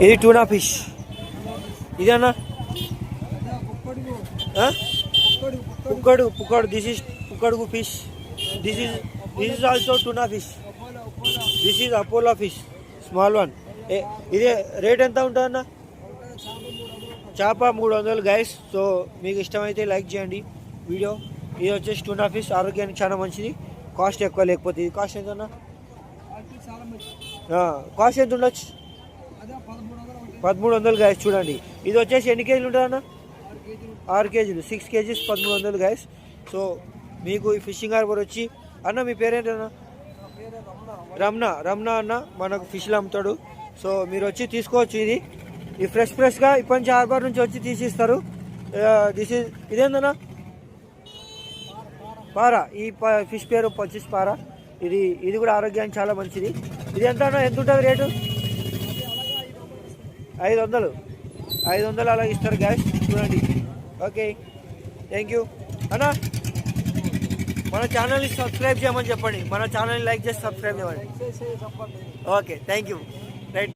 ఇది tuna fish. ఇదేనా పుక్కడు. దిస్ ఇస్ పుక్కడుగు fish. This is also tuna fish. This is Apollo fish, small one. ఇది rate ఎంత ఉంటుందన్న? చేప 300 గైస్. సో మీకు ఇష్టమైతే లైక్ చేయండి వీడియో. ఇది వచ్చేసి టూనా ఫిష్, ఆరోగ్యానికి చాలా మంచిది. కాస్ట్ ఎక్కువ లేకపోతే ఇది కాస్ట్ ఎంత అన్న? కాస్ట్ ఎంత ఉండొచ్చు? 1300 గైస్. చూడండి ఇది వచ్చేసి ఎన్ని కేజీలు ఉంటుంది అన్న? 6 కేజీలు, 6 కేజీస్ 1300 గైస్. సో మీకు ఈ ఫిషింగ్ హార్బర్ వచ్చి అన్న మీ పేరేంటన్నా? రమణ అన్న మనకు ఫిష్లు అమ్ముతాడు. సో మీరు వచ్చి తీసుకోవచ్చు. ఇది ఫ్రెష్గా ఇప్పటి నుంచి హార్బర్ నుంచి వచ్చి తీసిస్తారు. ఇదేందన్నా? పారా. ఈ ఫిష్ పేరు పచ్చిస్ పారా. ఇది కూడా ఆరోగ్యానికి చాలా మంచిది. ఇది ఎంత అన్న? ఎంత ఉంటుంది రేటు? 500 అలా ఇస్తారు గ్యాస్. చూడండి. ఓకే, థ్యాంక్ యూ అన్న. మన ఛానల్ని సబ్స్క్రైబ్ చేయమని చెప్పండి. మన ఛానల్ని లైక్ చేసి సబ్స్క్రైబ్ చేయమని. Okay, thank you.